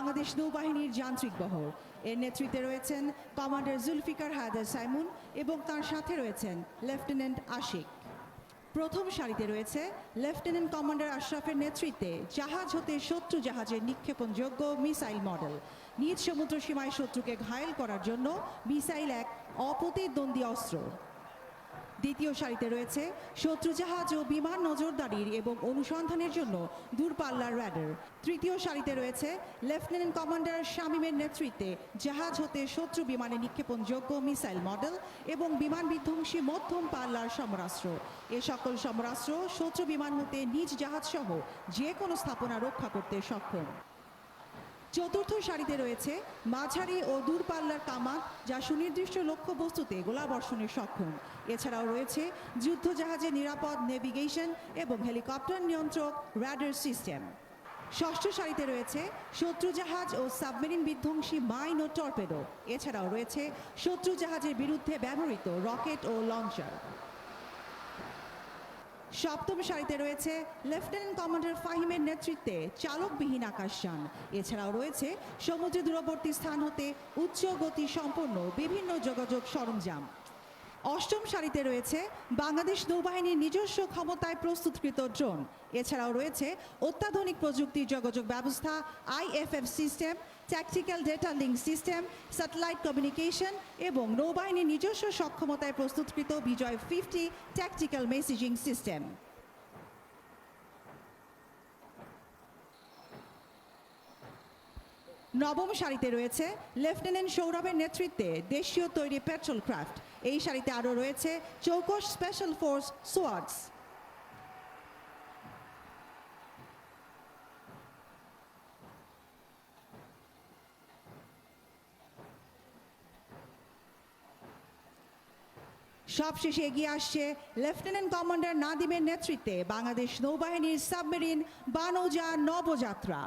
বাংলাদেশ নৌবাহিনীর যান্ত্রিক বহর। এর নেতৃত্বে রয়েছেন কমান্ডার জুলফিকার হায়দার সাইমুন এবং তার সাথে রয়েছেন লেফটেন্যান্ট আশিক। প্রথম সারিতে রয়েছে লেফটেন্যান্ট কমান্ডার আশরাফের নেতৃত্বে জাহাজ হতে শত্রু জাহাজের নিক্ষেপণযোগ্য মিসাইল মডেল। নিজ সমুদ্র সীমায় শত্রুকে ঘায়েল করার জন্য মিসাইল এক অপ্রতিদ্বন্দ্বী অস্ত্র। দ্বিতীয় সারিতে রয়েছে শত্রু জাহাজ ও বিমান নজরদারির এবং অনুসন্ধানের জন্য দূরপাল্লার র্যাডার। তৃতীয় সারিতে রয়েছে লেফটেন্যান্ট কমান্ডার শামীমের নেতৃত্বে জাহাজ হতে শত্রু বিমানে নিক্ষেপণযোগ্য মিসাইল মডেল এবং বিমান বিধ্বংসী মধ্যম পাল্লার সমরাস্ত্র। এ সকল সমরাস্ত্র শত্রু বিমান হতে নিজ জাহাজ সহ যে কোনো স্থাপনা রক্ষা করতে সক্ষম। চতুর্থ সারিতে রয়েছে মাঝারি ও দূরপাল্লার কামান, যা সুনির্দিষ্ট লক্ষ্যবস্তুতে গোলাবর্ষণে সক্ষম। এছাড়াও রয়েছে যুদ্ধজাহাজের নিরাপদ নেভিগেশন এবং হেলিকপ্টার নিয়ন্ত্রক র্যাডার সিস্টেম। ষষ্ঠ সারিতে রয়েছে শত্রু জাহাজ ও সাবমেরিন বিধ্বংসী মাইন ও টর্পেডো। এছাড়াও রয়েছে শত্রু জাহাজের বিরুদ্ধে ব্যবহৃত রকেট ও লঞ্চার। সপ্তম সারিতে রয়েছে লেফটেন্যান্ট কমান্ডার ফাহিমের নেতৃত্বে চালকবিহীন আকাশযান। এছাড়াও রয়েছে সমুদ্র দূরবর্তী স্থান হতে উচ্চ গতি সম্পন্ন বিভিন্ন যোগাযোগ সরঞ্জাম। অষ্টম সারিতে রয়েছে বাংলাদেশ নৌবাহিনীর নিজস্ব ক্ষমতায় প্রস্তুতকৃত ড্রোন। এছাড়াও রয়েছে অত্যাধুনিক প্রযুক্তির যোগাযোগ ব্যবস্থা, IFF system, tactical data link system, satellite communication এবং নৌবাহিনীর নিজস্ব সক্ষমতায় প্রস্তুতকৃত বিজয় 50 ট্যাকটিক্যাল মেসেজিং সিস্টেম। নবম সারিতে রয়েছে লেফটেন্যান্ট সৌরভের নেতৃত্বে দেশীয় তৈরি পেট্রোল ক্রাফট। এই সারিতে আরও রয়েছে চৌকস স্পেশাল ফোর্স সোয়ার্ডস। সবশেষে এগিয়ে আসছে লেফটেন্যান্ট কমান্ডার নাদিমের নেতৃত্বে বাংলাদেশ নৌবাহিনীর সাবমেরিন বানৌজা নবযাত্রা।